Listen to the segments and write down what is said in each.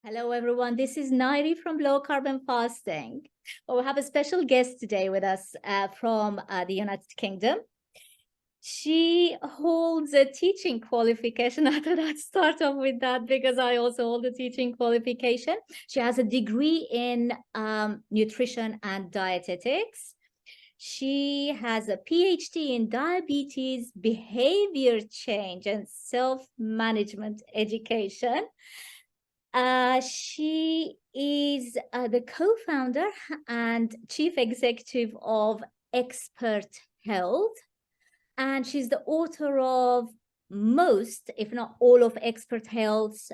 Hello, everyone. This is Nayiri from Low Carb and Fasting. Well, we have a special guest today with us from the United Kingdom. She holds a teaching qualification. I thought I'd start off with that because I also hold a teaching qualification. She has a degree in nutrition and dietetics. She has a PhD in diabetes, behavior change, and self-management education. She is the co-founder and chief executive of Expert Health, and she's the author of most, if not all, of Expert Health's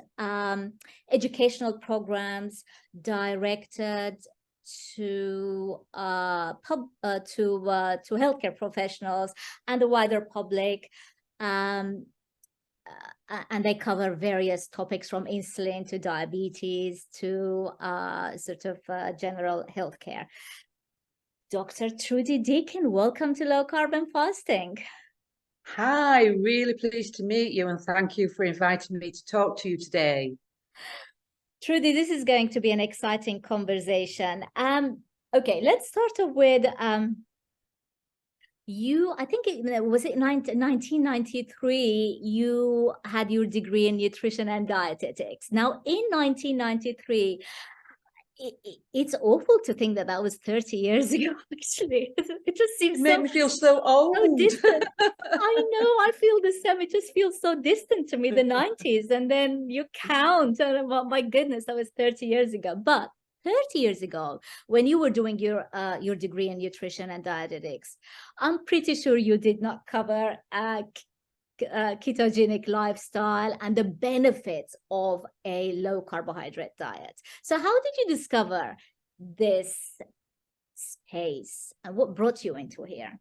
educational programs directed to healthcare professionals and the wider public. And they cover various topics from insulin to diabetes to general healthcare. Dr. Trudy Deakin, welcome to Low Carb and Fasting. Hi, really pleased to meet you, and thank you for inviting me to talk to you today. Trudy, this is going to be an exciting conversation. Okay, let's start off with I think it was 1993, you had your degree in nutrition and dietetics. Now, in 1993, it's awful to think that was 30 years ago, actually. It just seems Make me feel so old. So distant. I know, I feel the same. It just feels so distant to me, the 90s. And then you count, and my goodness, that was 30 years ago. But 30 years ago, when you were doing your degree in nutrition and dietetics, I'm pretty sure you did not cover ketogenic lifestyle and the benefits of a low carbohydrate diet. So how did you discover this space, and what brought you into here?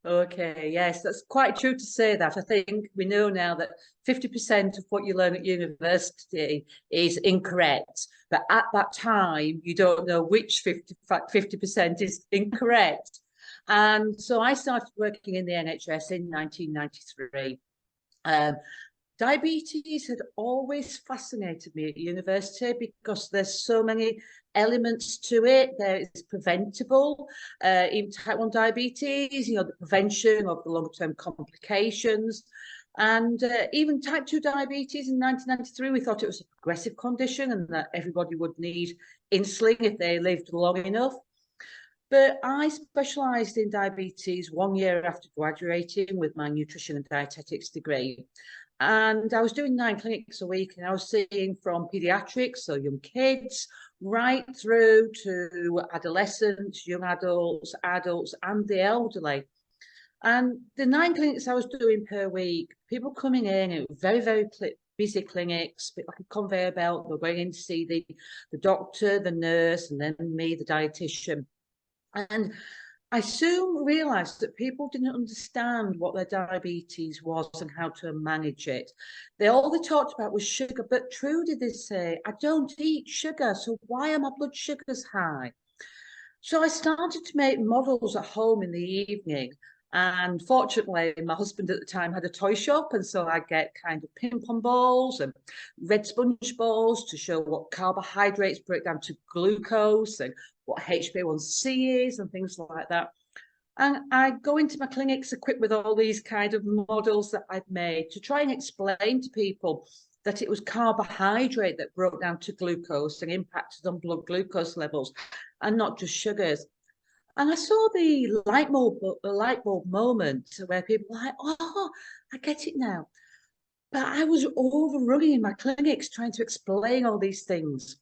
Okay, yes, that's quite true to say that. I think we know now that 50% of what you learn at university is incorrect. But at that time, you don't know which 50% is incorrect. And so I started working in the NHS in 1993. Diabetes had always fascinated me at university because there's so many elements to it. There is preventable, even type 1 diabetes, the prevention of the long-term complications. And even type 2 diabetes in 1993, we thought it was a progressive condition and that everybody would need insulin if they lived long enough. But I specialised in diabetes 1 year after graduating with my nutrition and dietetics degree. And I was doing 9 clinics a week, and I was seeing from pediatrics, so young kids, right through to adolescents, young adults, and the elderly. And the 9 clinics I was doing per week, people coming in, it was very, very busy clinics, a bit like a conveyor belt. They're going in to see the doctor, the nurse, and then me, the dietitian. And I soon realised that people didn't understand what their diabetes was and how to manage it. All they talked about was sugar, but Trudy, they say, I don't eat sugar, so why are my blood sugars high? So I started to make models at home in the evening. And fortunately, my husband at the time had a toy shop, and so I get kind of ping pong balls and red sponge balls to show what carbohydrates break down to glucose and what HbA1c is and things like that. And I go into my clinics equipped with all these kind of models that I've made to try and explain to people that it was carbohydrate that broke down to glucose and impacted on blood glucose levels and not just sugars. And I saw the light bulb moment where people were like, oh, I get it now. But I was overrunning in my clinics trying to explain all these things.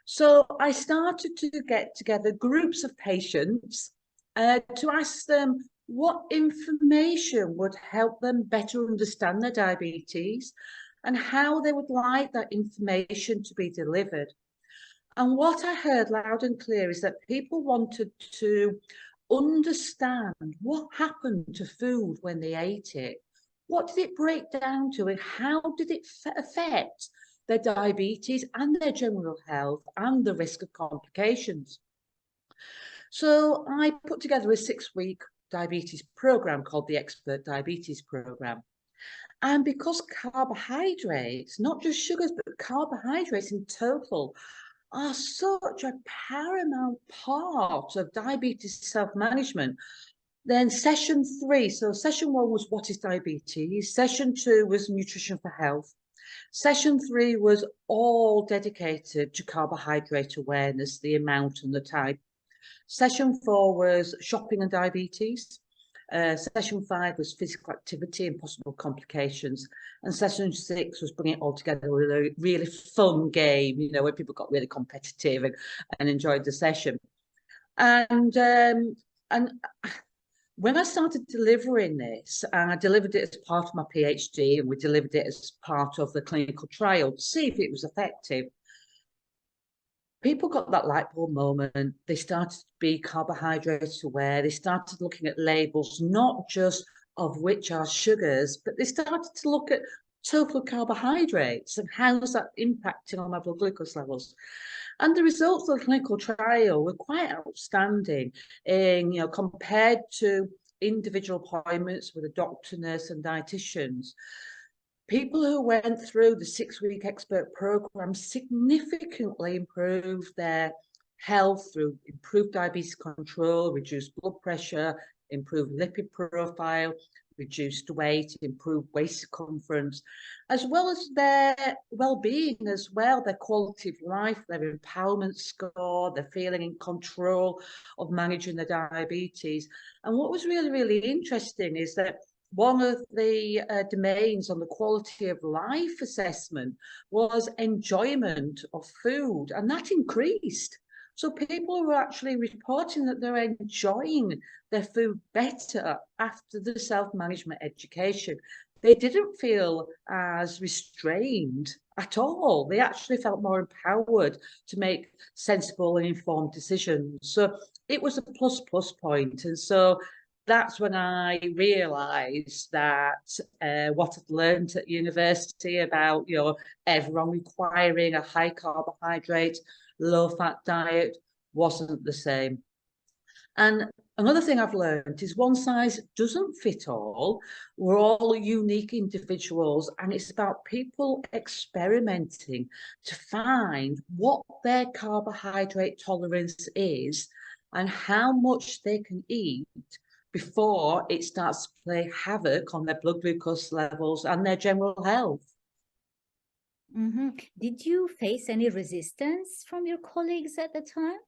So I started to get together groups of patients to ask them what information would help them better understand their diabetes and how they would like that information to be delivered. And what I heard loud and clear is that people wanted to understand what happened to food when they ate it. What did it break down to, and how did it affect their diabetes and their general health and the risk of complications? So I put together a 6-week diabetes program called the Expert Diabetes Program. And because carbohydrates, not just sugars, but carbohydrates in total, are such a paramount part of diabetes self-management, then session 3, so session 1 was what is diabetes, session 2 was nutrition for health, session 3 was all dedicated to carbohydrate awareness, the amount and the type. Session 4 was shopping and diabetes. Session 5 was physical activity and possible complications. And session 6 was bringing it all together with a really fun game, you know, where people got really competitive and enjoyed the session. And when I started delivering this, and I delivered it as part of my PhD, and we delivered it as part of the clinical trial to see if it was effective, people got that light bulb moment. They started to be carbohydrate aware. They started looking at labels, not just of which are sugars, but they started to look at total carbohydrates and how's that impacting on my blood glucose levels. And the results of the clinical trial were quite outstanding in, you know, compared to individual appointments with a doctor, nurse, and dietitians. People who went through the 6-week expert program significantly improved their health through improved diabetes control, reduced blood pressure, improved lipid profile, reduced weight, improved waist circumference, as well as their well-being as well, their quality of life, their empowerment score, their feeling in control of managing their diabetes. And what was really, really interesting is that one of the domains on the quality of life assessment was enjoyment of food, and that increased. So people were actually reporting that they're enjoying their food better after the self-management education. They didn't feel as restrained at all. They actually felt more empowered to make sensible and informed decisions. So it was a plus point. And so that's when I realised that what I'd learned at university about, you know, everyone requiring a high carbohydrate, low fat diet wasn't the same. And another thing I've learned is one size doesn't fit all. We're all unique individuals, and it's about people experimenting to find what their carbohydrate tolerance is and how much they can eat before it starts to play havoc on their blood glucose levels and their general health. Mm-hmm. Did you face any resistance from your colleagues at the time?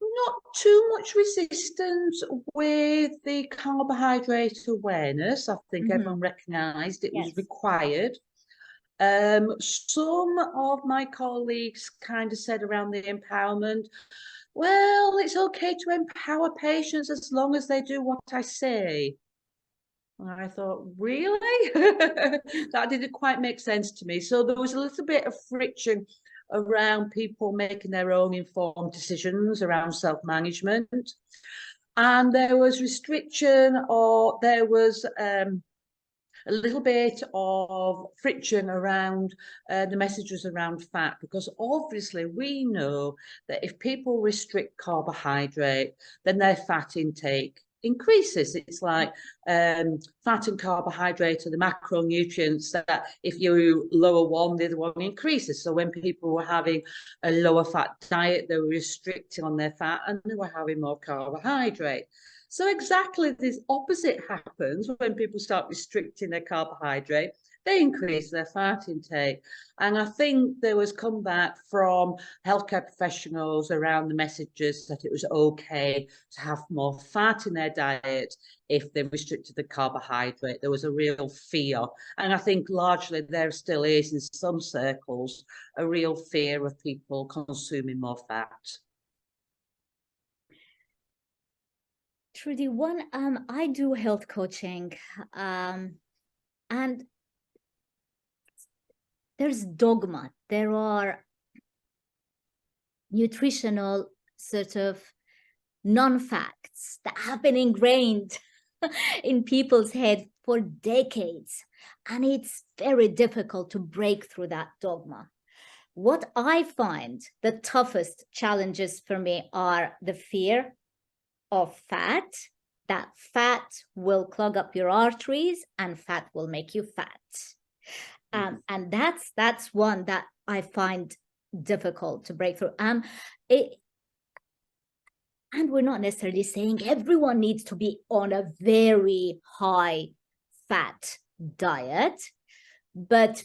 Not too much resistance with the carbohydrate awareness. I think everyone recognised it was required. Some of my colleagues kind of said around the empowerment, well, it's okay to empower patients as long as they do what I say. And I thought, really? That didn't quite make sense to me. So there was a little bit of friction around people making their own informed decisions around self-management. And there was restriction, or there was a little bit of friction around the messages around fat, because obviously we know that if people restrict carbohydrate, then their fat intake increases. It's like fat and carbohydrate are the macronutrients that if you lower one, the other one increases. So when people were having a lower fat diet, they were restricting on their fat and they were having more carbohydrate. So exactly the opposite happens when people start restricting their carbohydrate. They increase their fat intake. And I think there was comeback from healthcare professionals around the messages that it was okay to have more fat in their diet if they restricted the carbohydrate. There was a real fear. And I think largely there still is in some circles a real fear of people consuming more fat. Trudy, I do health coaching, and there's dogma. There are nutritional sort of non-facts that have been ingrained in people's head for decades, and it's very difficult to break through that dogma. What I find the toughest challenges for me are the fear of fat that fat will clog up your arteries and fat will make you fat. And that's one that I find difficult to break through. And we're not necessarily saying everyone needs to be on a very high fat diet, but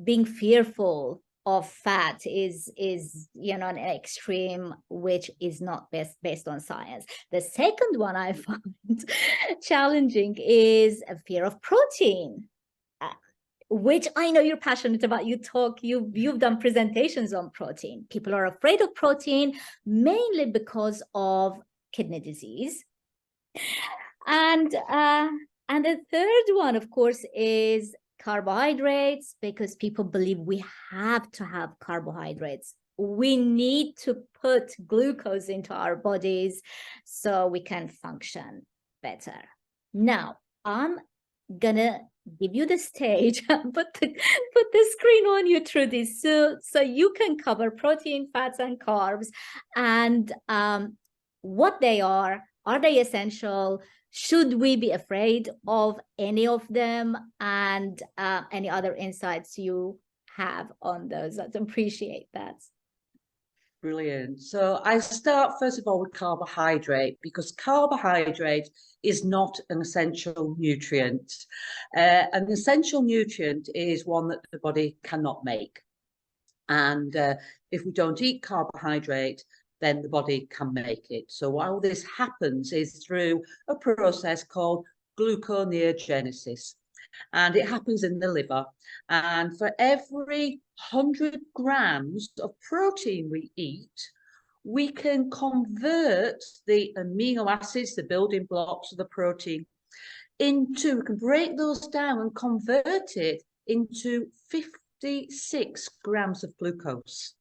being fearful of fat is an extreme which is not based on science. The second one I find challenging is a fear of protein, which I know you're passionate about. You've done presentations on protein. People are afraid of protein mainly because of kidney disease. And the third one, of course, is carbohydrates, because people believe we have to have carbohydrates. We need to put glucose into our bodies so we can function better. Now, I'm gonna give you the stage, put the screen on you through this, so you can cover protein, fats, and carbs, and what they are they essential? Should we be afraid of any of them? And any other insights you have on those? I'd appreciate that. Brilliant. So I start first of all with carbohydrate, because carbohydrate is not an essential nutrient. An essential nutrient is one that the body cannot make. And if we don't eat carbohydrate, then the body can make it. So how this happens is through a process called gluconeogenesis. And it happens in the liver. And for every 100 grams of protein we eat, we can convert the amino acids, the building blocks of the protein, we can break those down and convert it into 56 grams of glucose.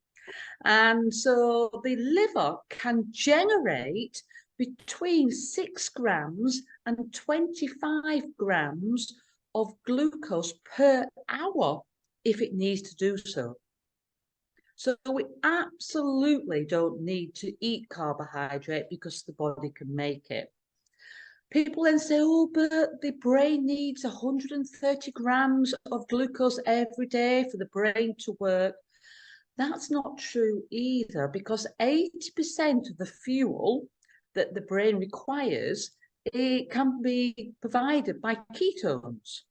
And so the liver can generate between 6 grams and 25 grams of glucose per hour if it needs to do so. So we absolutely don't need to eat carbohydrate because the body can make it. People then say, oh, but the brain needs 130 grams of glucose every day for the brain to work. That's not true either, because 80% of the fuel that the brain requires, it can be provided by ketones.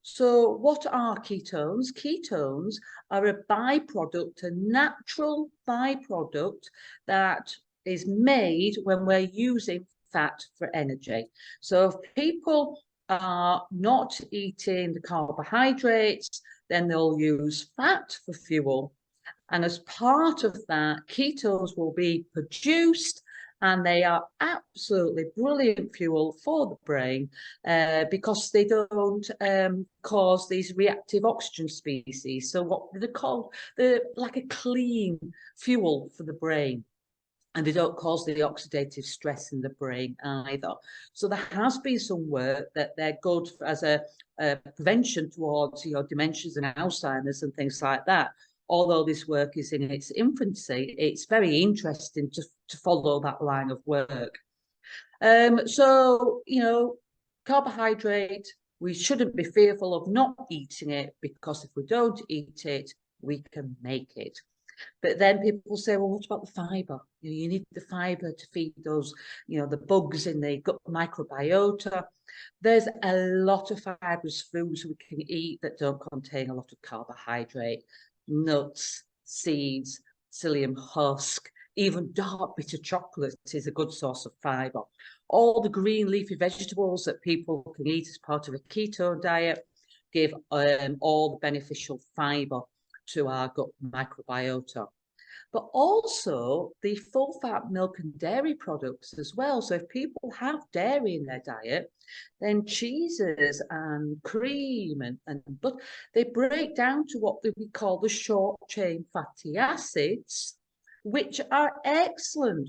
So what are ketones? Ketones are a byproduct, a natural byproduct that is made when we're using fat for energy. So if people are not eating the carbohydrates, then they'll use fat for fuel. And as part of that, ketones will be produced, and they are absolutely brilliant fuel for the brain because they don't cause these reactive oxygen species. So what they're called, they're like a clean fuel for the brain. And they don't cause the oxidative stress in the brain either. So there has been some work that they're good as a prevention towards dementias and Alzheimer's and things like that. Although this work is in its infancy, it's very interesting to follow that line of work. So, carbohydrate, we shouldn't be fearful of not eating it, because if we don't eat it, we can make it. But then people say, well, what about the fibre? You need the fibre to feed those, the bugs in the gut microbiota. There's a lot of fibrous foods we can eat that don't contain a lot of carbohydrate. Nuts, seeds, psyllium husk, even dark bitter chocolate is a good source of fibre. All the green leafy vegetables that people can eat as part of a keto diet give all the beneficial fibre to our gut microbiota. But also the full fat milk and dairy products as well. So if people have dairy in their diet, then cheeses and cream and butter, they break down to what we call the short chain fatty acids, which are excellent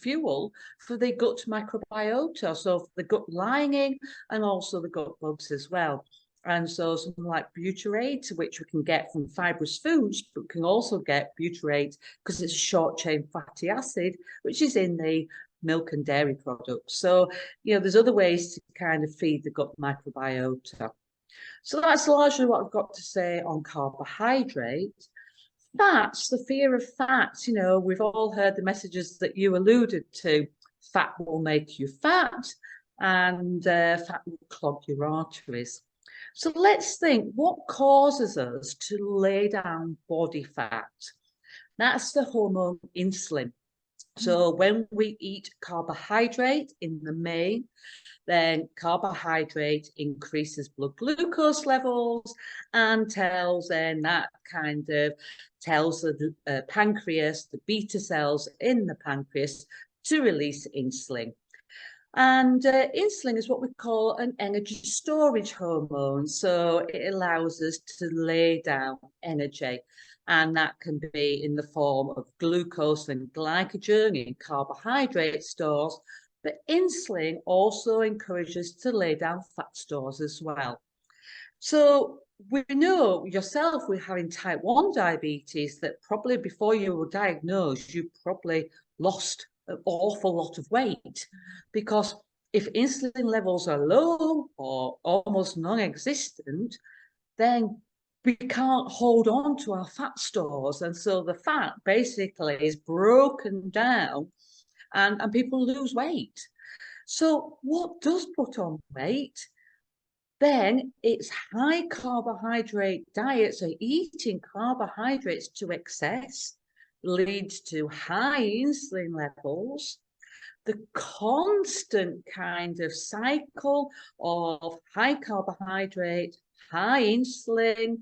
fuel for the gut microbiota, so for the gut lining and also the gut bugs as well. And so something like butyrate, which we can get from fibrous foods, but we can also get butyrate because it's a short chain fatty acid, which is in the milk and dairy products. So, there's other ways to kind of feed the gut microbiota. So that's largely what I've got to say on carbohydrates. Fats, the fear of fats, we've all heard the messages that you alluded to. Fat will make you fat, and fat will clog your arteries. So let's think, what causes us to lay down body fat? That's the hormone insulin. So when we eat carbohydrate in the main, then carbohydrate increases blood glucose levels and tells the pancreas, the beta cells in the pancreas, to release insulin. And insulin is what we call an energy storage hormone. So it allows us to lay down energy. And that can be in the form of glucose and glycogen in carbohydrate stores. But insulin also encourages to lay down fat stores as well. So we know yourself with having type 1 diabetes that probably before you were diagnosed, you probably lost an awful lot of weight, because if insulin levels are low or almost non-existent, then we can't hold on to our fat stores. And so the fat basically is broken down and people lose weight. So what does put on weight? Then it's high carbohydrate diets, so eating carbohydrates to excess leads to high insulin levels. The constant kind of cycle of high carbohydrate, high insulin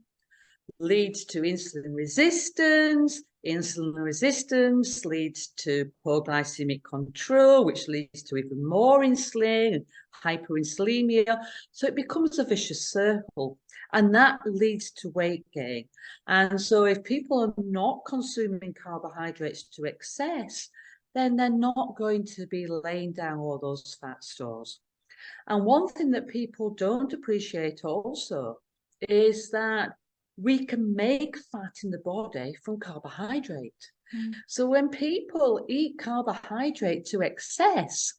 leads to insulin resistance. Insulin resistance leads to poor glycemic control, which leads to even more insulin and hyperinsulinemia. So it becomes a vicious circle, and that leads to weight gain. And so if people are not consuming carbohydrates to excess, then they're not going to be laying down all those fat stores. And one thing that people don't appreciate also is that we can make fat in the body from carbohydrate. So when people eat carbohydrate to excess,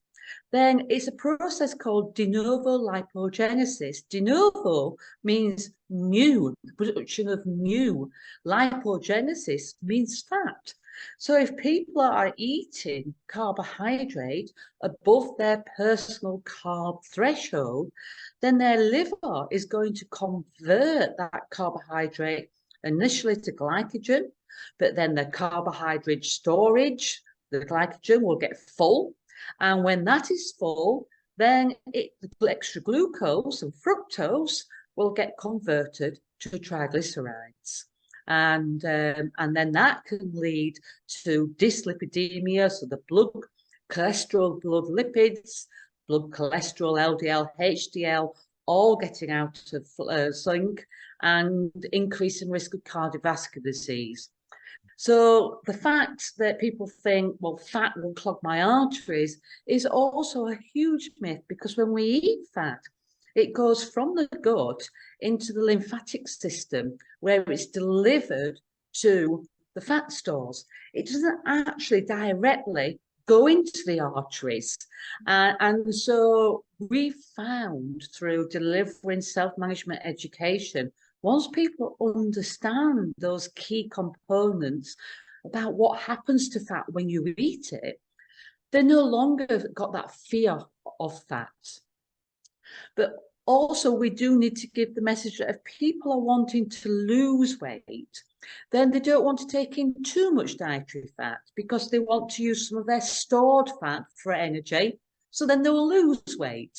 then it's a process called de novo lipogenesis. De novo means new, production of new. Lipogenesis means fat. So if people are eating carbohydrate above their personal carb threshold, then their liver is going to convert that carbohydrate initially to glycogen, but then the carbohydrate storage, the glycogen will get full. And when that is full, then the extra glucose and fructose will get converted to triglycerides. And then that can lead to dyslipidemia, so the blood cholesterol, blood lipids, blood cholesterol, LDL, HDL, all getting out of sync, and increasing risk of cardiovascular disease. So the fact that people think, well, fat will clog my arteries is also a huge myth, because when we eat fat, it goes from the gut into the lymphatic system, where it's delivered to the fat stores. It doesn't actually directly go into the arteries. And so we found through delivering self-management education, once people understand those key components about what happens to fat when you eat it, they no longer got that fear of fat. But also, we do need to give the message that if people are wanting to lose weight, then they don't want to take in too much dietary fat, because they want to use some of their stored fat for energy. So then they will lose weight.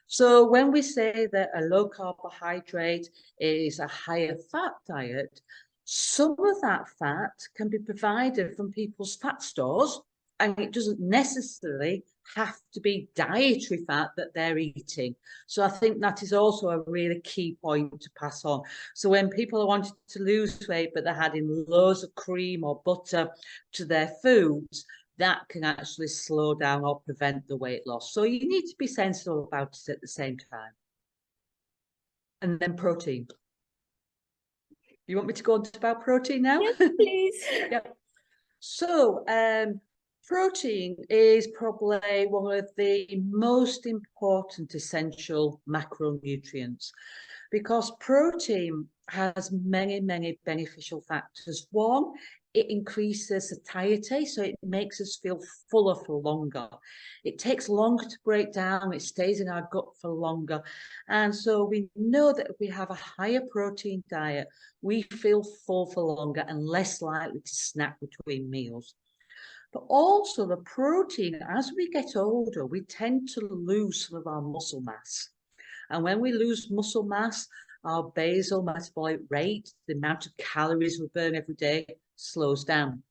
So when we say that a low carbohydrate is a higher fat diet, some of that fat can be provided from people's fat stores, and it doesn't necessarily have to be dietary fat that they're eating. So I think that is also a really key point to pass on. So when people are wanting to lose weight, but they're adding loads of cream or butter to their foods, that can actually slow down or prevent the weight loss. So you need to be sensible about it at the same time. And then protein. You want me to go on about protein now? Yes, please. Yeah. So Protein is probably one of the most important essential macronutrients, because protein has many, many beneficial factors. One, it increases satiety, so it makes us feel fuller for longer. It takes longer to break down, it stays in our gut for longer. And so we know that if we have a higher protein diet, we feel full for longer and less likely to snack between meals. But also the protein, as we get older, we tend to lose some of our muscle mass. And when we lose muscle mass, our basal metabolic rate, the amount of calories we burn every day, slows down.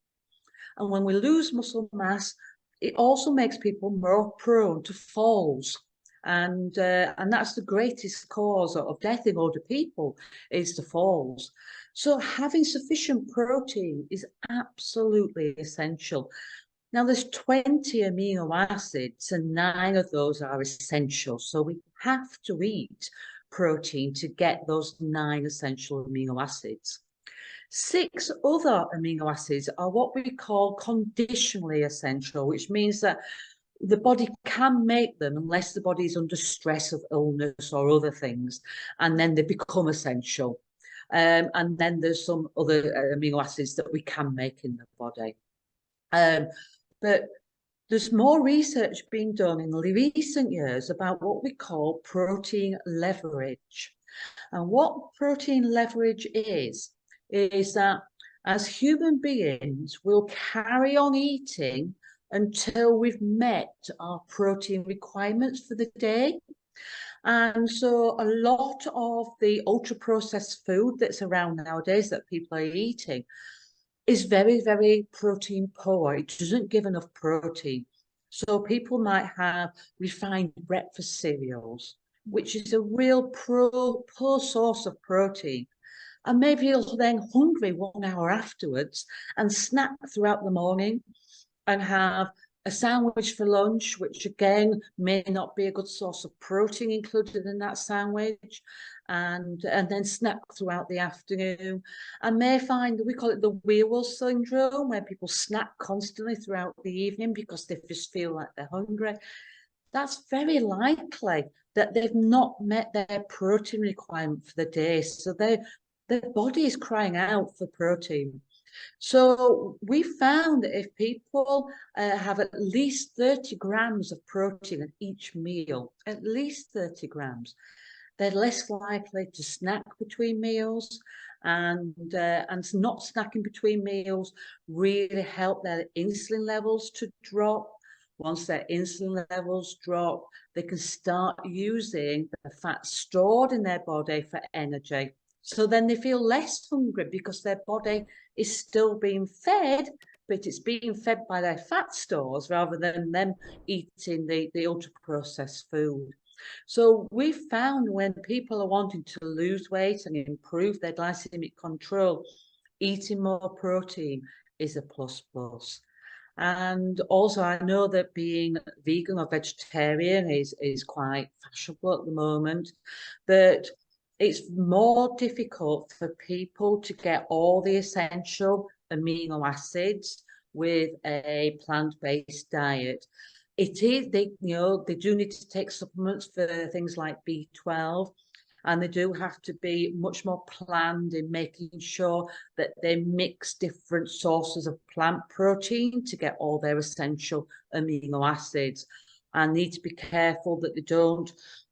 And when we lose muscle mass, it also makes people more prone to falls. And that's the greatest cause of death in older people, is the falls. So having sufficient protein is absolutely essential. Now, there's 20 amino acids, and 9 of those are essential. So we have to eat protein to get those 9 essential amino acids. 6 other amino acids are what we call conditionally essential, which means that the body can make them unless the body is under stress of illness or other things, and then they become essential. And then there's some other amino acids that we can make in the body. But there's more research being done in recent years about what we call protein leverage. And what protein leverage is that as human beings, we'll carry on eating until we've met our protein requirements for the day. And so a lot of the ultra-processed food that's around nowadays that people are eating is very, very protein poor. It doesn't give enough protein. So people might have refined breakfast cereals, which is a real poor source of protein. And maybe you'll then hungry 1 hour afterwards and snack throughout the morning and have a sandwich for lunch, which again may not be a good source of protein included in that sandwich, and then snack throughout the afternoon, and may find, we call it the werewolf syndrome, where people snack constantly throughout the evening because they just feel like they're hungry. That's very likely that they've not met their protein requirement for the day, so their body is crying out for protein. So we found that if people have at least 30 grams of protein at each meal, at least 30 grams, they're less likely to snack between meals, and not snacking between meals really help their insulin levels to drop. Once their insulin levels drop, they can start using the fat stored in their body for energy. So then they feel less hungry because their body is still being fed, but it's being fed by their fat stores rather than them eating the ultra-processed food. So we found when people are wanting to lose weight and improve their glycemic control, eating more protein is a plus plus. And also I know that being vegan or vegetarian is quite fashionable at the moment, but it's more difficult for people to get all the essential amino acids with a plant-based diet. It is, they do need to take supplements for things like B12, and they do have to be much more planned in making sure that they mix different sources of plant protein to get all their essential amino acids, and need to be careful that they don't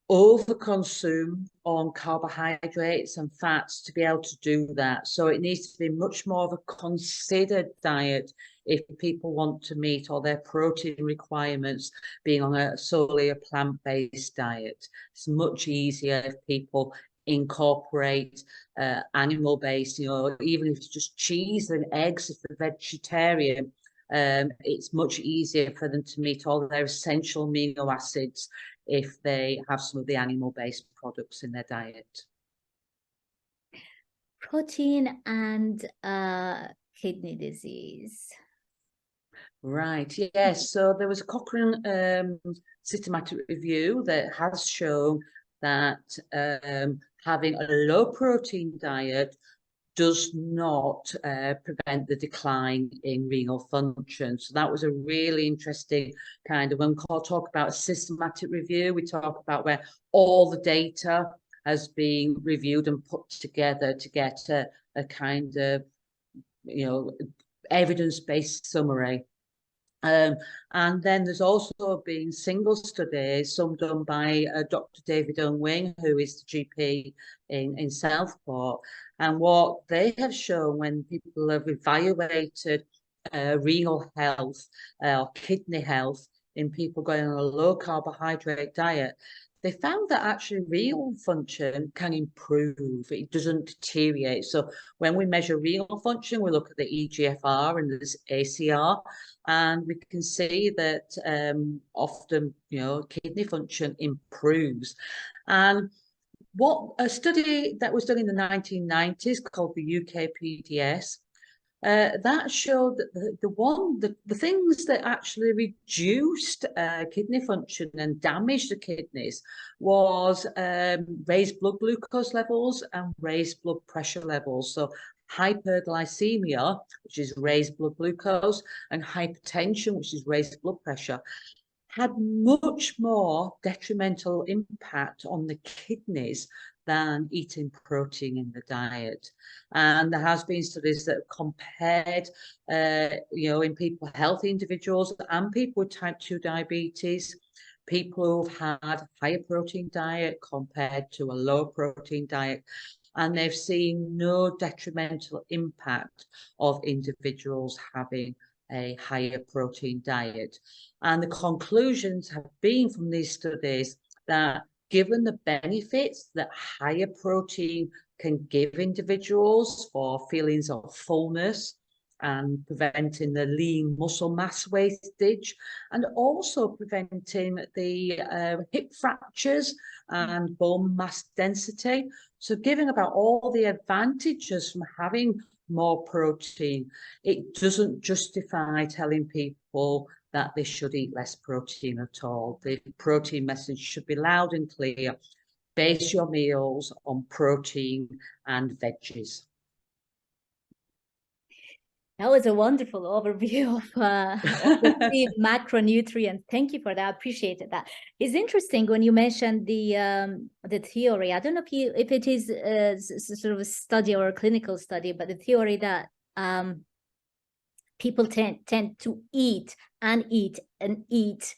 overconsume on carbohydrates and fats to be able to do that. So it needs to be much more of a considered diet if people want to meet all their protein requirements, being on solely a plant-based diet. It's much easier if people incorporate animal-based, even if it's just cheese and eggs if they're vegetarian. It's much easier for them to meet all their essential amino acids if they have some of the animal-based products in their diet. Protein and kidney disease. Right, yes. So there was a Cochrane systematic review that has shown that having a low protein diet does not prevent the decline in renal function. So that was a really interesting kind of, when we talk about a systematic review, we talk about where all the data has been reviewed and put together to get a kind of, evidence-based summary. And then there's also been single studies, some done by Dr. David Unwing, who is the GP in Southport. And what they have shown when people have evaluated renal health or kidney health in people going on a low carbohydrate diet, they found that actually renal function can improve. It doesn't deteriorate. So when we measure renal function, we look at the EGFR and the ACR, and we can see that often, kidney function improves. And what a study that was done in the 1990s called the UKPDS, that showed that the things that actually reduced kidney function and damaged the kidneys was raised blood glucose levels and raised blood pressure levels. So hyperglycemia, which is raised blood glucose, and hypertension, which is raised blood pressure, had much more detrimental impact on the kidneys than eating protein in the diet. And there has been studies that have compared, in people, healthy individuals and people with type 2 diabetes, people who've had higher protein diet compared to a low protein diet, and they've seen no detrimental impact of individuals having a higher protein diet. And the conclusions have been from these studies that given the benefits that higher protein can give individuals for feelings of fullness and preventing the lean muscle mass wastage, and also preventing the hip fractures and bone mass density. So giving about all the advantages from having more protein, it doesn't justify telling people that they should eat less protein at all. The protein message should be loud and clear. Base your meals on protein and veggies. That was a wonderful overview of the macronutrients. Thank you for that. I appreciated that. It's interesting when you mentioned the theory. I don't know if it is sort of a study or a clinical study, but the theory that people tend to eat and eat and eat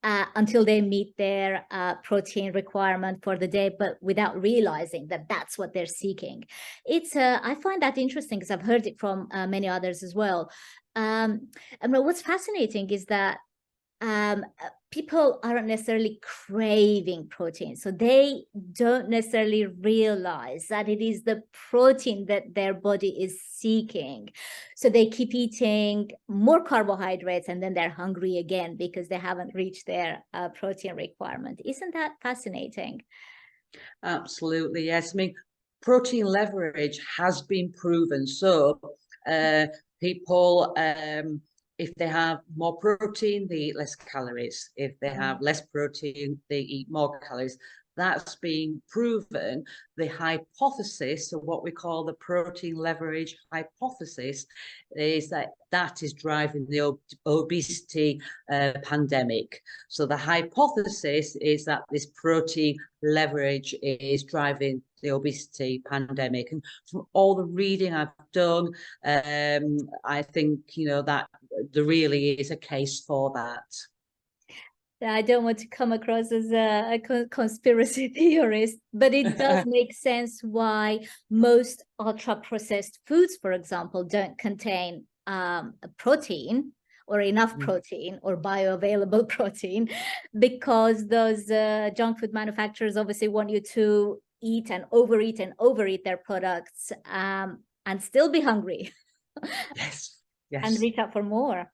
until they meet their protein requirement for the day, but without realizing that that's what they're seeking. It's I find that interesting because I've heard it from many others as well. And what's fascinating is that people aren't necessarily craving protein, so they don't necessarily realize that it is the protein that their body is seeking. So they keep eating more carbohydrates and then they're hungry again because they haven't reached their protein requirement. Isn't that fascinating? Absolutely, yes. I mean, protein leverage has been proven. So people, if they have more protein, they eat less calories. If they have less protein, they eat more calories. That's been proven. The hypothesis, or what we call the protein leverage hypothesis, is that is driving the obesity pandemic. So the hypothesis is that this protein leverage is driving the obesity pandemic. And from all the reading I've done, I think, that there really is a case for that. I don't want to come across as a conspiracy theorist, but it does make sense why most ultra-processed foods, for example, don't contain protein or enough protein or bioavailable protein, because those junk food manufacturers obviously want you to eat and overeat their products and still be hungry. Yes. And reach out for more.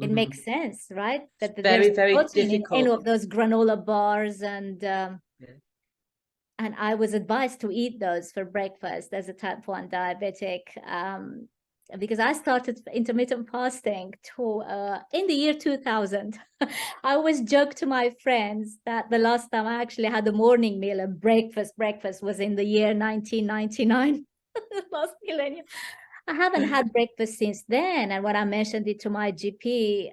It makes sense, right? That very, there's very protein difficult. in any of those granola bars, and I was advised to eat those for breakfast as a type 1 diabetic, because I started intermittent fasting in the year 2000. I always joke to my friends that the last time I actually had a morning meal and breakfast was in the year 1999. last millennium. I haven't had breakfast since then. And when I mentioned it to my GP,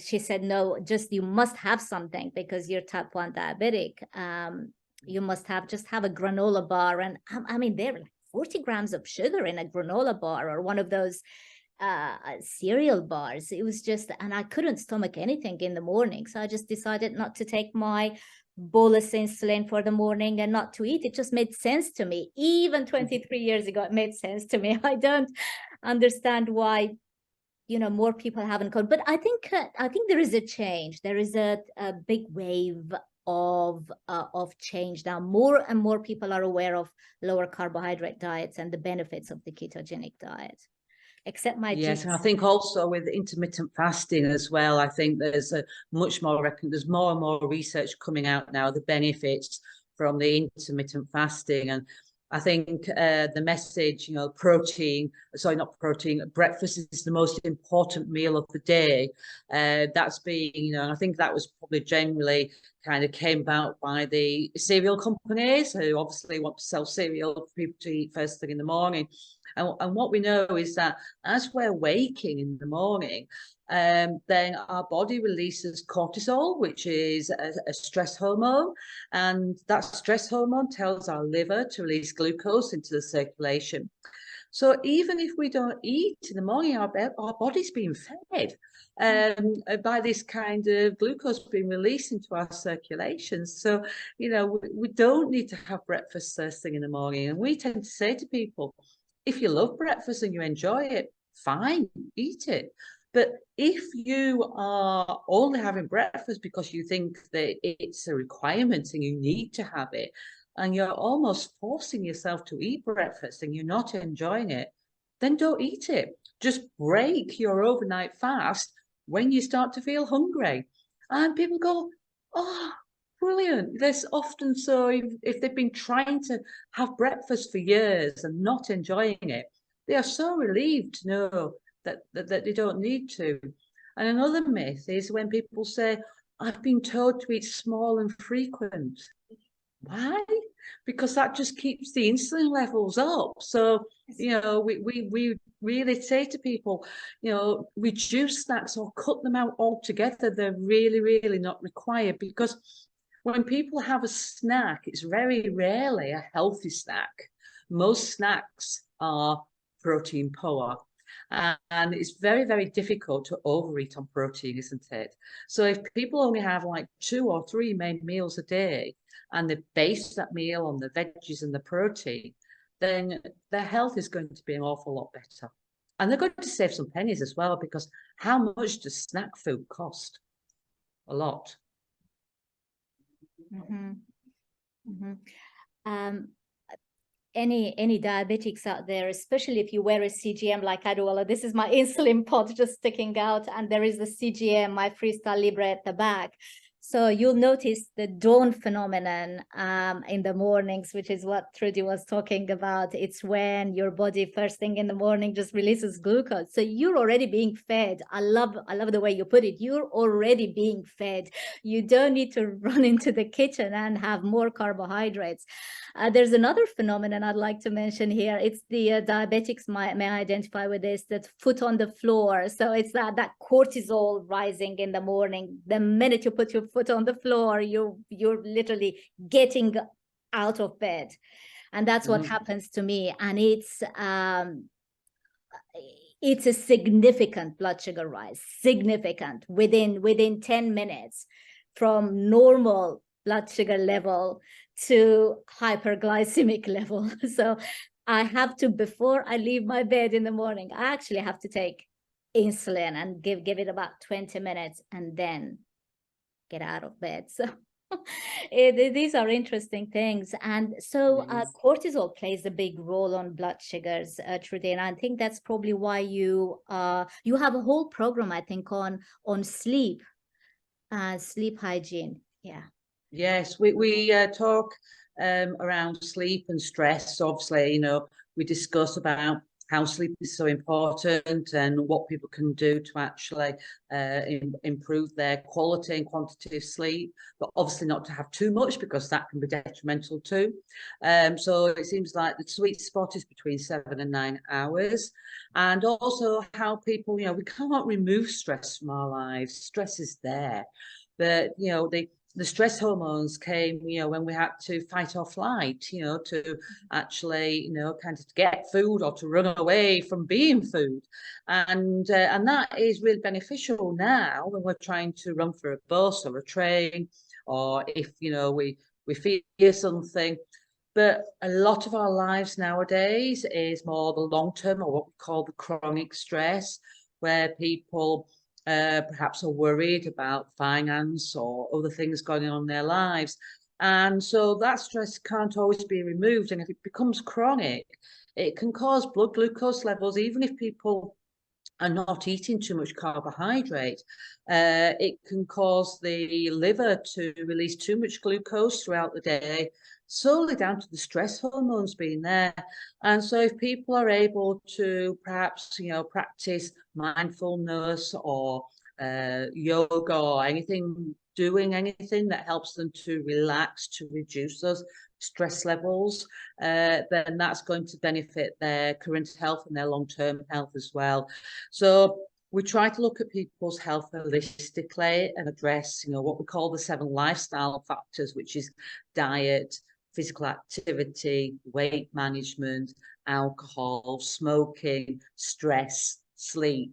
she said, no, just you must have something because you're type 1 diabetic. You must just have a granola bar. And I mean, there are like 40 grams of sugar in a granola bar or one of those cereal bars. It was just, and I couldn't stomach anything in the morning. So I just decided not to take my bolus insulin for the morning and not to eat. It just made sense to me. Even 23 years ago, it made sense to me. I don't understand why, you know, more people haven't gone. But I think there is a change. There is a big wave of change now. More and more people are aware of lower carbohydrate diets and the benefits of the ketogenic diet. Except my yes, and I think also with intermittent fasting as well, I think there's a much more there's more and more research coming out now, the benefits from the intermittent fasting. And I think the message, you know, breakfast is the most important meal of the day. That's being, you know, and I think that was probably generally kind of came about by the cereal companies who obviously want to sell cereal for people to eat first thing in the morning. And what we know is that as we're waking in the morning, then our body releases cortisol, which is a stress hormone. And that stress hormone tells our liver to release glucose into the circulation. So even if we don't eat in the morning, our body's being fed by this kind of glucose being released into our circulation. So, you know, we don't need to have breakfast first thing in the morning. And we tend to say to people, if you love breakfast and you enjoy it, fine, eat it. But if you are only having breakfast because you think that it's a requirement and you need to have it, and you're almost forcing yourself to eat breakfast and you're not enjoying it, then don't eat it. Just break your overnight fast when you start to feel hungry. And people go, oh, brilliant. There's often, so if they've been trying to have breakfast for years and not enjoying it, they are so relieved to know that they don't need to. And another myth is when people say, I've been told to eat small and frequent. Why? Because that just keeps the insulin levels up. So, you know, we really say to people, you know, reduce snacks or cut them out altogether. They're really, really not required, because when people have a snack, it's very rarely a healthy snack. Most snacks are protein poor. And it's very, very difficult to overeat on protein, isn't it? So if people only have like 2 or 3 main meals a day, and they base that meal on the veggies and the protein, then their health is going to be an awful lot better. And they're going to save some pennies as well, because how much does snack food cost? A lot. Mm-hmm. Mm-hmm. Any diabetics out there, especially if you wear a CGM like I do, well, this is my insulin pod just sticking out, and there is the CGM, my Freestyle Libre at the back. So you'll notice the dawn phenomenon in the mornings, which is what Trudy was talking about. It's when your body first thing in the morning just releases glucose. So you're already being fed. I love the way you put it. You're already being fed. You don't need to run into the kitchen and have more carbohydrates. There's another phenomenon I'd like to mention here. It's the diabetics may identify with this, that foot on the floor. So it's that cortisol rising in the morning. The minute you put your foot on the floor, you're literally getting out of bed. And that's what happens to me. And it's a significant blood sugar rise, significant within 10 minutes from normal blood sugar level to hyperglycemic level. So I have to, before I leave my bed in the morning, I actually have to take insulin and give it about 20 minutes and then get out of bed. So these are interesting things. And so cortisol plays a big role on blood sugars, Trudy, and I think that's probably why you have a whole program, I think, on sleep hygiene. Yeah. Yes, we talk around sleep and stress. Obviously, you know, we discuss about how sleep is so important and what people can do to actually improve their quality and quantity of sleep, but obviously not to have too much because that can be detrimental too. So it seems like the sweet spot is between 7 and 9 hours. And also how people, we can't remove stress from our lives. Stress is there. But, the stress hormones came, when we had to fight or flight, to actually, kind of get food or to run away from being food. And that is really beneficial now when we're trying to run for a bus or a train, or if, we fear something. But a lot of our lives nowadays is more the long-term, or what we call the chronic stress, where people perhaps are worried about finance or other things going on in their lives. And so that stress can't always be removed. And if it becomes chronic, it can cause blood glucose levels, even if people are not eating too much carbohydrate. It can cause the liver to release too much glucose throughout the day, solely down to the stress hormones being there. And so if people are able to perhaps, practice mindfulness or yoga or doing anything that helps them to relax, to reduce those stress levels, then that's going to benefit their current health and their long-term health as well. So we try to look at people's health holistically and address, what we call the 7 lifestyle factors, which is diet, physical activity, weight management, alcohol, smoking, stress, sleep.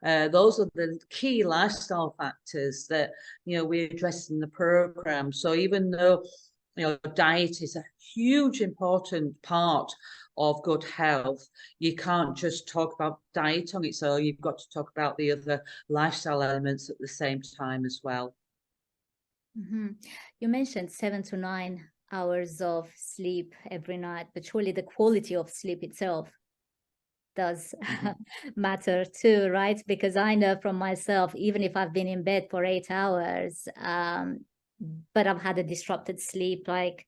Those are the key lifestyle factors that, we address in the program. So even though, diet is a huge important part of good health, you can't just talk about diet on its own. You've got to talk about the other lifestyle elements at the same time as well. Mm-hmm. You mentioned 7 to 9 hours of sleep every night, but surely the quality of sleep itself does matter too, right? Because I know from myself, even if I've been in bed for 8 hours, but I've had a disrupted sleep, like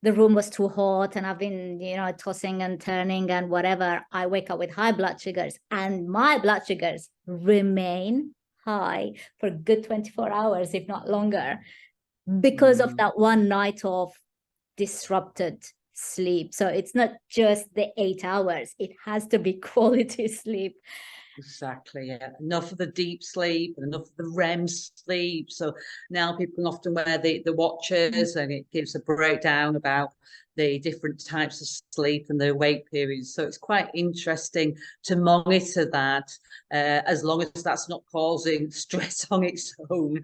the room was too hot and I've been, tossing and turning and whatever, I wake up with high blood sugars, and my blood sugars remain high for a good 24 hours, if not longer, because of that one night of disrupted sleep. So it's not just the 8 hours, it has to be quality sleep. Exactly, yeah. Enough of the deep sleep and enough of the REM sleep. So now people can often wear the watches, and it gives a breakdown about the different types of sleep and the wake periods. So it's quite interesting to monitor that, as long as that's not causing stress on its own.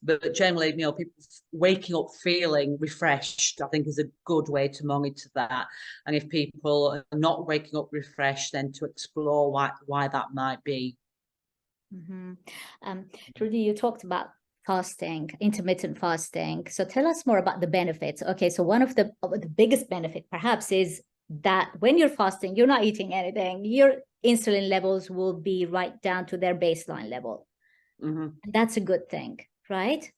But generally, people waking up feeling refreshed, I think, is a good way to monitor that. And if people are not waking up refreshed, then to explore why that might be. Trudy, you talked about fasting, intermittent fasting. So tell us more about the benefits. Okay, so one of the biggest benefit perhaps is that when you're fasting, you're not eating anything, your insulin levels will be right down to their baseline level. And that's a good thing, right?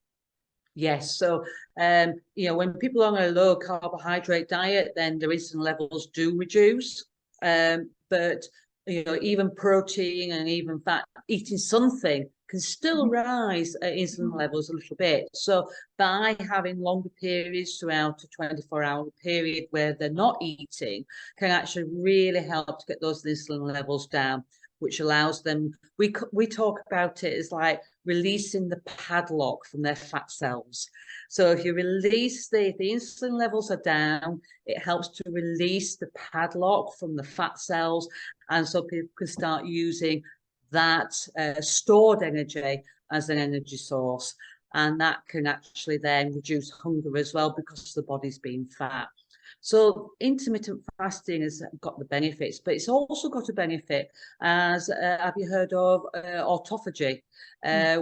Yes. So, when people are on a low carbohydrate diet, then their insulin levels do reduce. But, even protein and even fat, eating something can still rise insulin levels a little bit. So by having longer periods throughout a 24-hour period where they're not eating can actually really help to get those insulin levels down, which allows them, we talk about it as like releasing the padlock from their fat cells. So if you release the insulin levels are down, it helps to release the padlock from the fat cells, and so people can start using that stored energy as an energy source, and that can actually then reduce hunger as well because the body's being fat. So intermittent fasting has got the benefits, but it's also got a benefit as, have you heard of autophagy,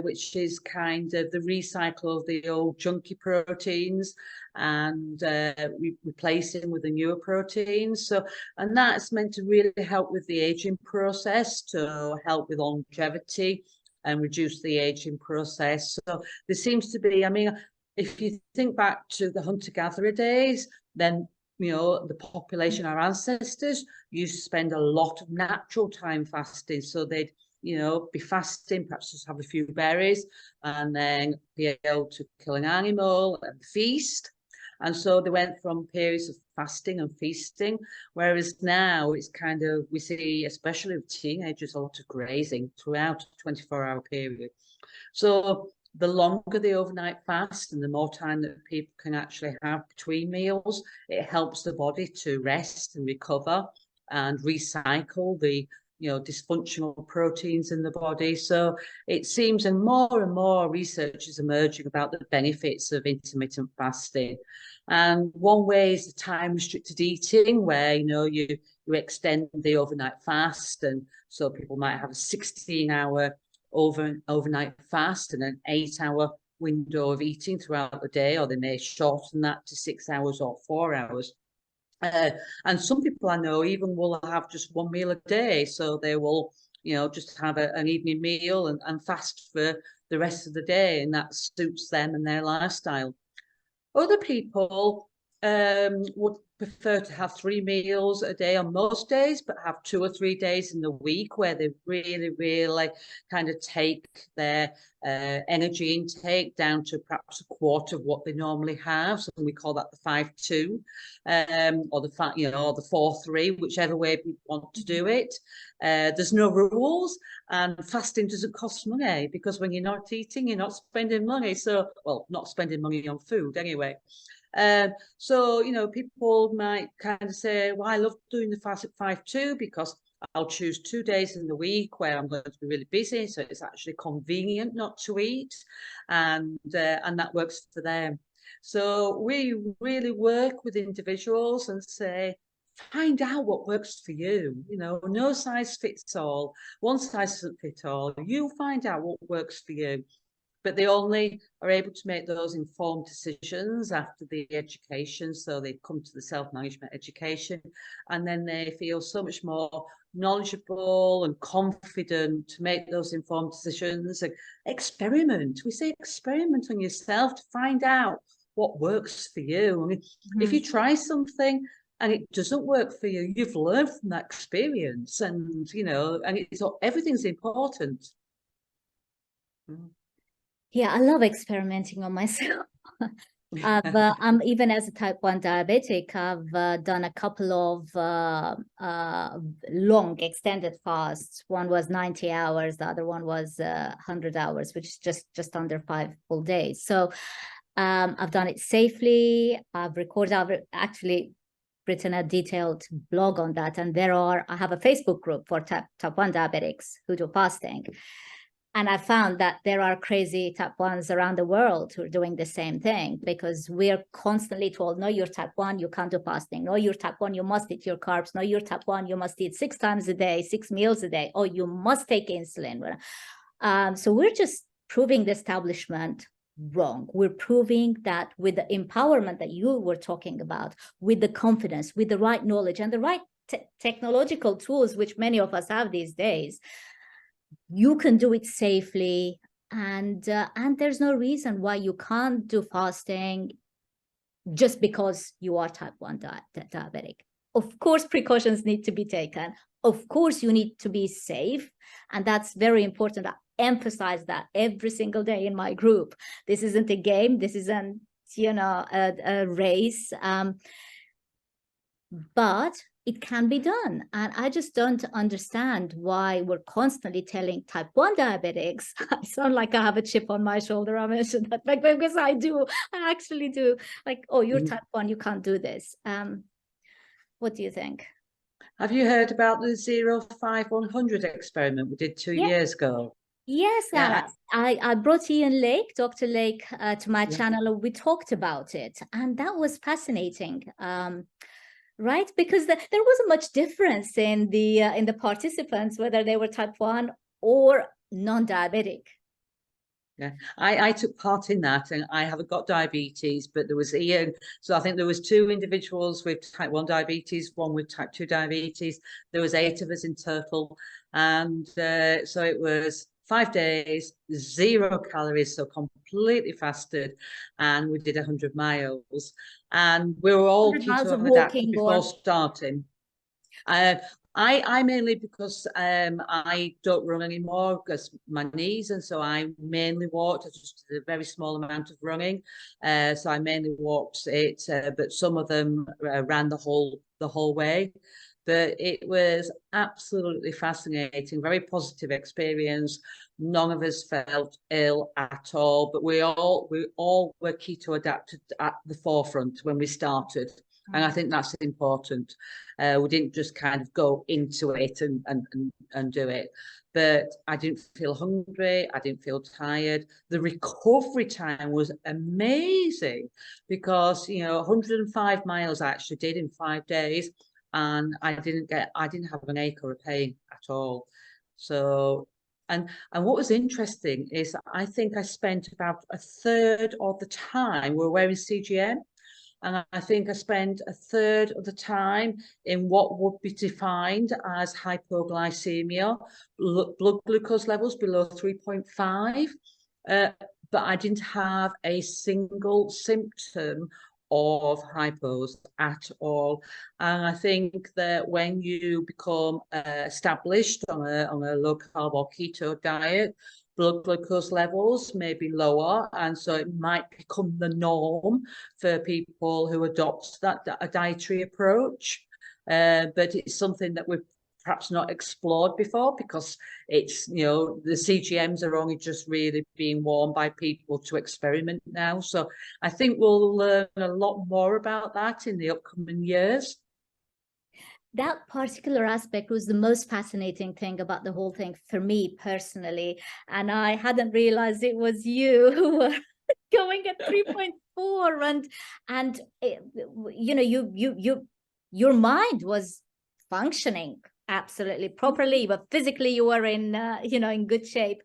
which is kind of the recycle of the old junky proteins and replacing with the newer proteins. So, and that's meant to really help with the aging process, to help with longevity and reduce the aging process. So there seems to be, if you think back to the hunter-gatherer days, then you know, the population, our ancestors used to spend a lot of natural time fasting. So they'd, you know, be fasting, perhaps just have a few berries, and then be able to kill an animal and feast. And so they went from periods of fasting and feasting, whereas now it's kind of, we see, especially with teenagers, a lot of grazing throughout a 24-hour period. So the longer the overnight fast and the more time that people can actually have between meals, it helps the body to rest and recover and recycle the, you know, dysfunctional proteins in the body. So it seems, and more research is emerging about the benefits of intermittent fasting. And one way is the time restricted eating, where, you know, you extend the overnight fast, and so people might have a 16-hour overnight fast and an 8-hour window of eating throughout the day, or they may shorten that to 6 hours or 4 hours. And some people I know even will have just one meal a day, so they will, you know, just have an evening meal and fast for the rest of the day, and that suits them and their lifestyle. Other people would prefer to have 3 meals a day on most days, but have 2 or 3 days in the week where they really kind of take their energy intake down to perhaps a quarter of what they normally have. So we call that the 5-2, or the you know, or the 4-3, whichever way we want to do it. There's no rules, and fasting doesn't cost money, because when you're not eating, you're not spending money. So, well, not spending money on food anyway. So, you know, people might kind of say, well, I love doing the fast at 5-2 because I'll choose 2 days in the week where I'm going to be really busy, so it's actually convenient not to eat, and that works for them. So we really work with individuals and say, find out what works for you. You know, no size fits all. One size doesn't fit all. You find out what works for you. But they only are able to make those informed decisions after the education. So they come to the self-management education, and then they feel so much more knowledgeable and confident to make those informed decisions. And experiment. We say experiment on yourself to find out what works for you. I mean, if you try something and it doesn't work for you, you've learned from that experience, and, you know, and everything's important. Yeah, I love experimenting on myself. I'm even as a type 1 diabetic, I've done a couple of long extended fasts. One was 90 hours, the other one was 100 hours, which is just under 5 full days. So I've done it safely. I've actually written a detailed blog on that. And I have a Facebook group for type 1 diabetics who do fasting. And I found that there are crazy type 1s around the world who are doing the same thing, because we're constantly told, no, you're type 1, you can't do fasting. No, you're type 1, you must eat your carbs. No, you're type 1, you must eat 6 times a day, 6 meals a day. Oh, you must take insulin. So we're just proving the establishment wrong. We're proving that with the empowerment that you were talking about, with the confidence, with the right knowledge and the right technological tools, which many of us have these days, you can do it safely, and there's no reason why you can't do fasting just because you are type 1 diabetic. Of course, precautions need to be taken. Of course, you need to be safe, and that's very important. I emphasize that every single day in my group. This isn't a game. This isn't, you know, a race. But it can be done. And I just don't understand why we're constantly telling type 1 diabetics, I sound like I have a chip on my shoulder. I mentioned that, like, because I do, I actually do, like, oh, you're type 1, you can't do this. What do you think? Have you heard about the 0-5-100 experiment we did 2 years ago? Yes, Yeah. I brought Dr. Lake, to my channel, and we talked about it, and that was fascinating. Right, because there wasn't much difference in the participants, whether they were type 1 or non-diabetic. Yeah, I took part in that, and I haven't got diabetes, but there was Ian. So I think there was 2 individuals with type 1 diabetes, 1 with type 2 diabetes. There was 8 of us in total, and so it was 5 days, 0 calories, so completely fasted, and we did 100 miles. And we were all 100 miles of keto adapted walking before or starting. I mainly, because I don't run anymore because my knees, and so I mainly walked. I just did a very small amount of running, so I mainly walked it. But some of them ran the whole way. But it was absolutely fascinating, very positive experience. None of us felt ill at all, but we all were keto adapted at the forefront when we started, and I think that's important. We didn't just kind of go into it and do it. But I didn't feel hungry. I didn't feel tired. The recovery time was amazing because, 105 miles I actually did in 5 days, and I didn't have an ache or a pain at all. So, and what was interesting is I think I spent about a third of the time we were wearing CGM. And I think I spent a third of the time in what would be defined as hypoglycemia, blood glucose levels below 3.5. But I didn't have a single symptom of hypos at all. And I think that when you become established on a low carb or keto diet, blood glucose levels may be lower, and so it might become the norm for people who adopt a dietary approach. But it's something that we've perhaps not explored before, because it's, the CGMs are only just really being worn by people to experiment now. So I think we'll learn a lot more about that in the upcoming years. That particular aspect was the most fascinating thing about the whole thing for me personally. And I hadn't realized it was you who were going at 3.4, and your mind was functioning absolutely properly, but physically you were in in good shape.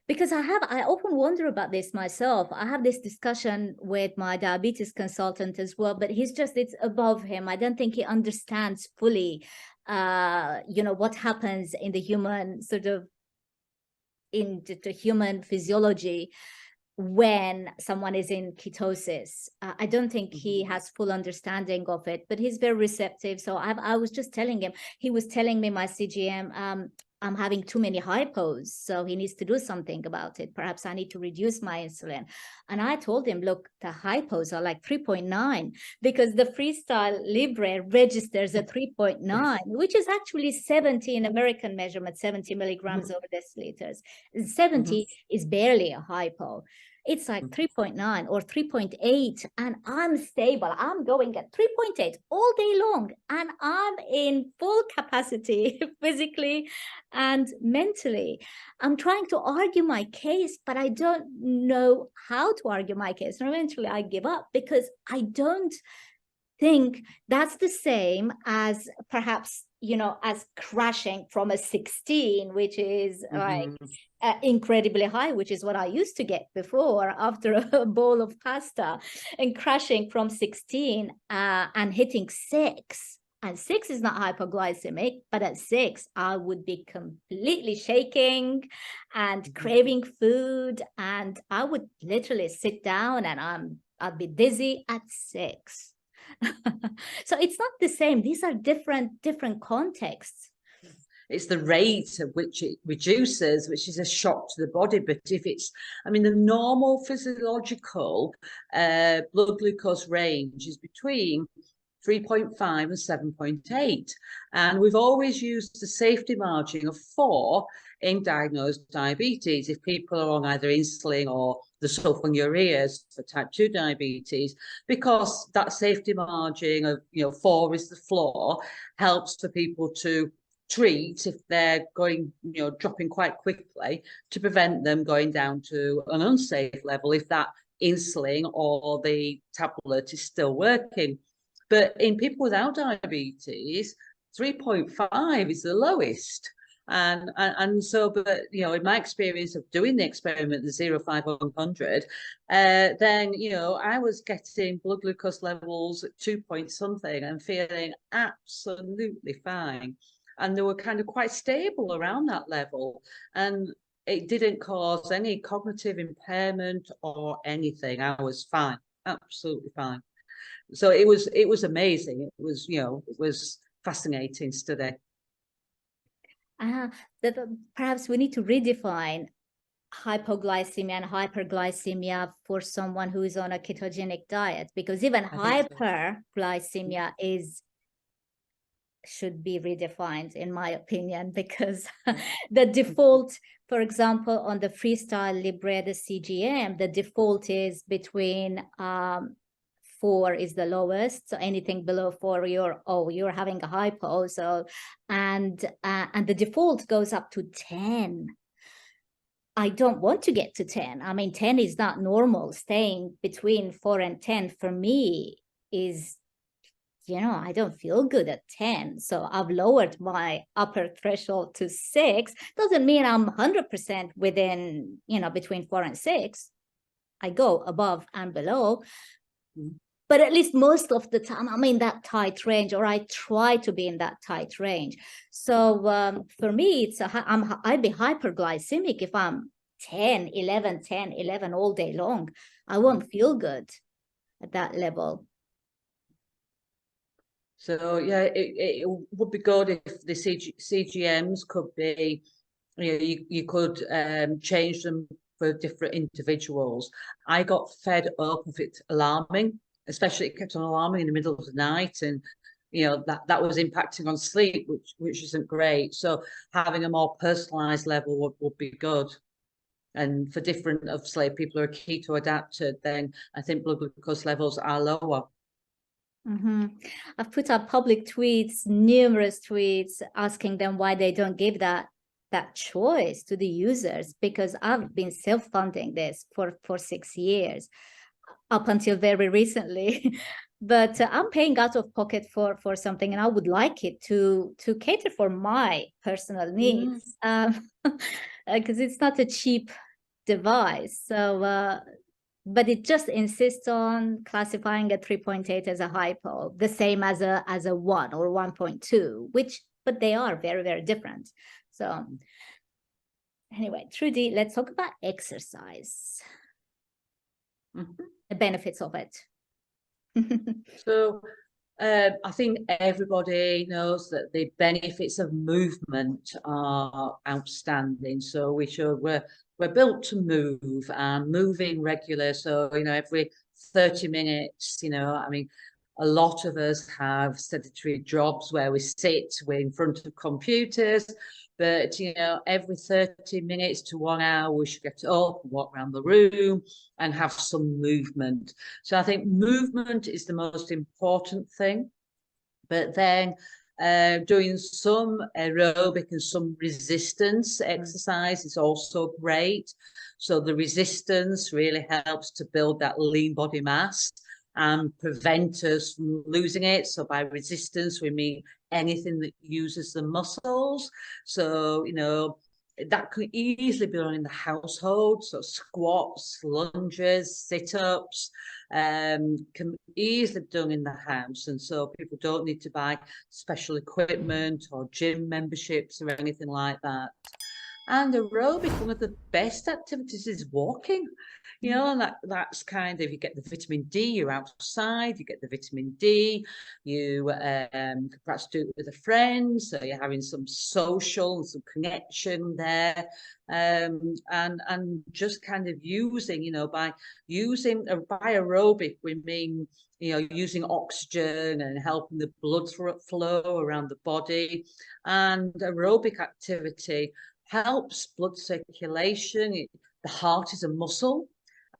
Because I often wonder about this myself. I have this discussion with my diabetes consultant as well, but it's above him. I don't think he understands fully, what happens in the human in the human physiology when someone is in ketosis. I don't think he has full understanding of it, but he's very receptive. So I was just telling him, he was telling me my CGM, I'm having too many hypos, so he needs to do something about it. Perhaps I need to reduce my insulin. And I told him, look, the hypos are like 3.9, because the Freestyle Libre registers at 3.9, which is actually 70 in American measurement, 70 milligrams over deciliters. 70 is barely a hypo. It's like 3.9 or 3.8, and I'm stable. I'm going at 3.8 all day long, and I'm in full capacity physically and mentally. I'm trying to argue my case, but I don't know how to argue my case. And eventually I give up, because I don't think that's the same as perhaps, as crashing from a 16, which is like incredibly high, which is what I used to get before after a bowl of pasta, and crashing from 16 and hitting 6. And 6 is not hypoglycemic, but at 6, I would be completely shaking and craving food. And I would literally sit down and I'd be dizzy at 6. So it's not the same. These are different contexts. It's the rate at which it reduces, which is a shock to the body. But if it's, the normal physiological blood glucose range is between 3.5 and 7.8. And we've always used the safety margin of 4 in diagnosed diabetes. If people are on either insulin or the sulfonylureas for type 2 diabetes, because that safety margin of 4 is the floor, helps for people to treat if they're going, dropping quite quickly, to prevent them going down to an unsafe level if that insulin or the tablet is still working. But in people without diabetes, 3.5 is the lowest. And so, but in my experience of doing the experiment, the 0, 5, 100, then I was getting blood glucose levels at 2 point something and feeling absolutely fine. and they were kind of quite stable around that level, and it didn't cause any cognitive impairment or anything. I was fine, absolutely fine. So it was amazing. It was, you know, it was fascinating study. Perhaps we need to redefine hypoglycemia and hyperglycemia for someone who is on a ketogenic diet, because even hyperglycemia should be redefined, in my opinion, because the default, for example, on the Freestyle Libre, the CGM, the default is between 4 is the lowest, so anything below 4 you're having a hypo. So and the default goes up to 10. I don't want to get to 10. I mean, 10 is not normal. Staying between 4 and 10 for me is, you know, I don't feel good at 10. So I've lowered my upper threshold to 6. Doesn't mean I'm 100% within, you know, between 4 and 6. I go above and below. But at least most of the time, I'm in that tight range, or I try to be in that tight range. So for me, I'd be hyperglycemic if I'm 10, 11 all day long. I won't feel good at that level. So yeah, it would be good if the CGMs could be, you know, you could change them for different individuals. I got fed up of it alarming, especially it kept on alarming in the middle of the night, and you know that was impacting on sleep, which isn't great. So having a more personalized level would be good. And for different of sleep, people who are keto adapted, then I think blood glucose levels are lower. I've put up public tweets, numerous tweets, asking them why they don't give that choice to the users, because I've been self-funding this for 6 years, up until very recently. But I'm paying out of pocket for something, and I would like it to cater for my personal needs, because it's not a cheap device. So but it just insists on classifying a 3.8 as a hypo, the same as a 1 or 1.2, but they are very, very different. So anyway, Trudy, let's talk about exercise. The benefits of it. So I think everybody knows that the benefits of movement are outstanding. So we're built to move, and moving regular. So, you know, every 30 minutes, you know, I mean, a lot of us have sedentary jobs where we're in front of computers, but, you know, every 30 minutes to 1 hour, we should get up and walk around the room and have some movement. So I think movement is the most important thing. But then doing some aerobic and some resistance exercise is also great. So the resistance really helps to build that lean body mass and prevent us from losing it. So by resistance, we mean anything that uses the muscles. So, you know, that can easily be done in the household. So squats, lunges, sit-ups can easily be done in the house. And so people don't need to buy special equipment or gym memberships or anything like that. And aerobic, one of the best activities is walking, you know, and that's kind of, you get the vitamin D, you're outside, you get the vitamin D, you perhaps do it with a friend, so you're having some social and some connection there, and just kind of using, you know, by aerobic, we mean, you know, using oxygen and helping the blood flow around the body. And aerobic activity helps blood circulation. The heart is a muscle,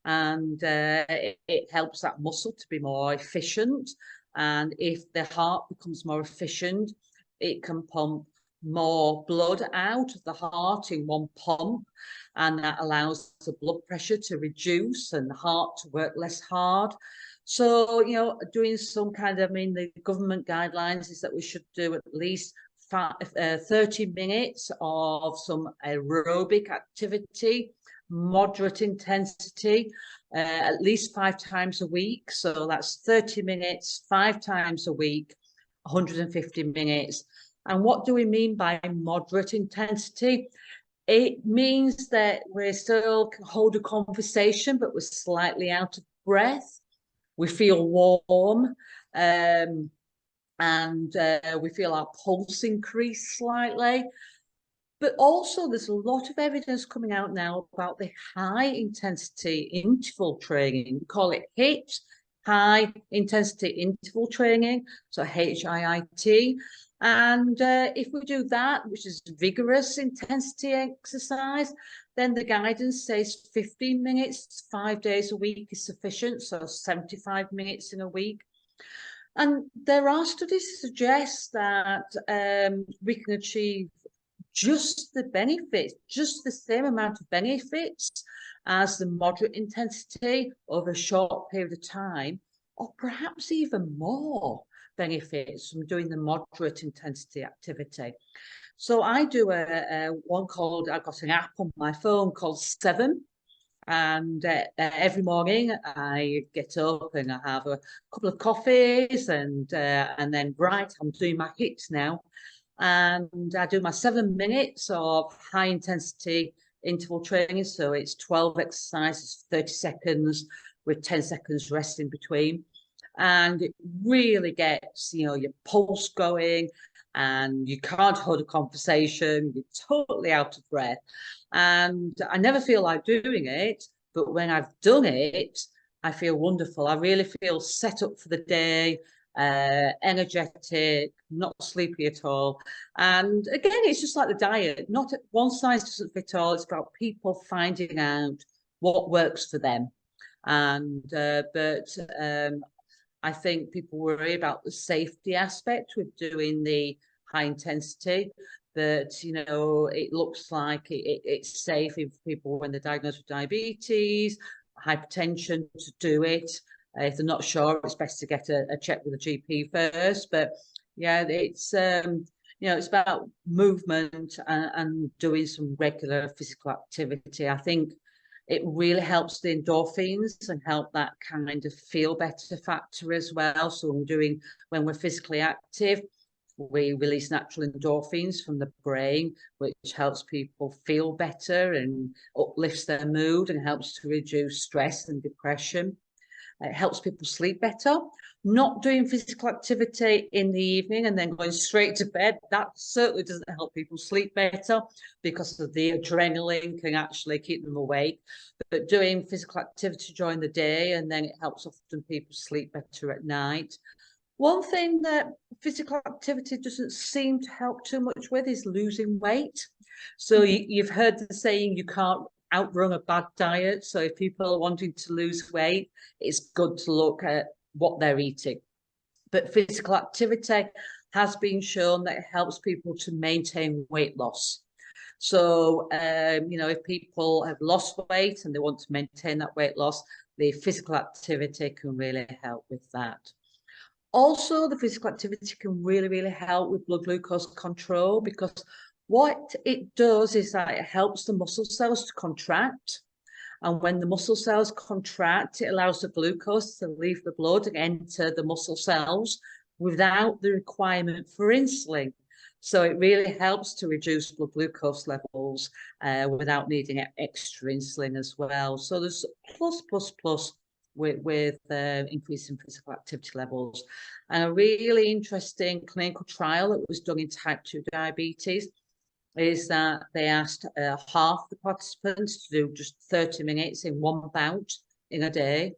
and it helps that muscle to be more efficient. And if the heart becomes more efficient, it can pump more blood out of the heart in one pump, and that allows the blood pressure to reduce and the heart to work less hard. So, you know, doing some kind of, I mean, the government guidelines is that we should do at least 30 minutes of some aerobic activity, moderate intensity, at least 5 times a week. So that's 30 minutes, 5 times a week, 150 minutes. And what do we mean by moderate intensity? It means that we still can hold a conversation, but we're slightly out of breath. We feel warm, and we feel our pulse increase slightly. But also there's a lot of evidence coming out now about the high intensity interval training. We call it HIIT, high intensity interval training, so HIIT. And if we do that, which is vigorous intensity exercise, then the guidance says 15 minutes, 5 days a week is sufficient, so 75 minutes in a week. And there are studies to suggest that we can achieve just the benefits, just the same amount of benefits as the moderate intensity over a short period of time, or perhaps even more benefits from doing the moderate intensity activity. So I do one called, I've got an app on my phone called 7. And every morning I get up and I have a couple of coffees and then I'm doing my HIIT now. And I do my 7 minutes of high intensity interval training. So it's 12 exercises, 30 seconds with 10 seconds rest in between. And it really gets, your pulse going, and you can't hold a conversation. You're totally out of breath. And I never feel like doing it, but when I've done it, I feel wonderful. I really feel set up for the day, energetic, not sleepy at all. And again, it's just like the diet. Not one size doesn't fit all. It's about people finding out what works for them. And I think people worry about the safety aspect with doing the high intensity, but it looks like it's safe if people, when they're diagnosed with diabetes, hypertension, to do it. If they're not sure, it's best to get a check with a GP first. But yeah, it's it's about movement and doing some regular physical activity. I think it really helps the endorphins and help that kind of feel better factor as well. So when we're physically active, we release natural endorphins from the brain, which helps people feel better and uplifts their mood and helps to reduce stress and depression. It helps people sleep better. Not doing physical activity in the evening and then going straight to bed, that certainly doesn't help people sleep better, because of the adrenaline can actually keep them awake. But doing physical activity during the day, and then it helps often people sleep better at night. One thing that physical activity doesn't seem to help too much with is losing weight. So you've heard the saying, you can't outrun a bad diet. So if people are wanting to lose weight, it's good to look at what they're eating. But physical activity has been shown that it helps people to maintain weight loss. So, if people have lost weight and they want to maintain that weight loss, the physical activity can really help with that. Also, the physical activity can really, really help with blood glucose control, because what it does is that it helps the muscle cells to contract. And when the muscle cells contract, it allows the glucose to leave the blood and enter the muscle cells without the requirement for insulin. So it really helps to reduce blood glucose levels without needing extra insulin as well. So there's plus with increasing physical activity levels. And a really interesting clinical trial that was done in type 2 diabetes is that they asked half the participants to do just 30 minutes in one bout in a day.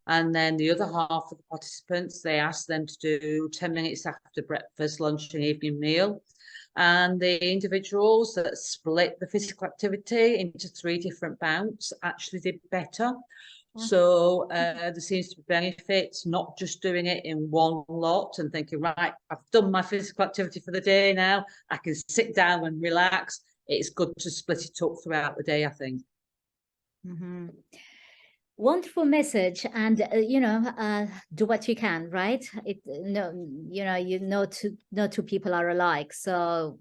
And then the other half of the participants, they asked them to do 10 minutes after breakfast, lunch and evening meal. And the individuals that split the physical activity into 3 different bouts actually did better. So there seems to be benefits, not just doing it in one lot and thinking, right, I've done my physical activity for the day now, I can sit down and relax. It's good to split it up throughout the day, I think. Wonderful message. And do what you can, right? No two people are alike. So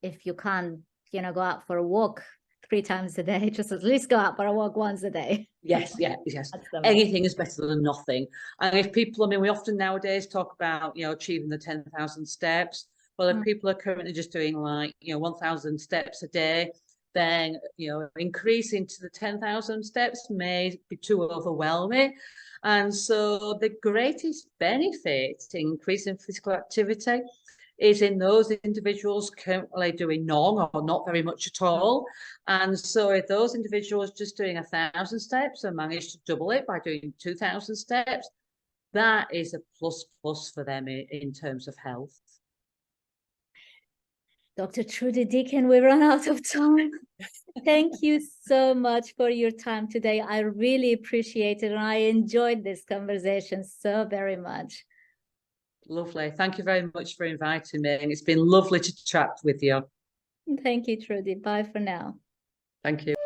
if you can't go out for a walk 3 times a day, just at least go out for a walk once a day. Yes. That's the main. Anything is better than nothing. And if people, I mean, we often nowadays talk about, achieving the 10,000 steps. Well, if people are currently just doing like, 1,000 steps a day, then, increasing to the 10,000 steps may be too overwhelming. And so the greatest benefit in increasing physical activity is in those individuals currently doing none or not very much at all. And so if those individuals just doing 1,000 steps and manage to double it by doing 2,000 steps, that is a plus for them in terms of health. Dr. Trudy Deacon, we run out of time. Thank you so much for your time today. I really appreciate it, and I enjoyed this conversation so very much. Lovely. Thank you very much for inviting me, and it's been lovely to chat with you. Thank you, Trudy. Bye for now. Thank you.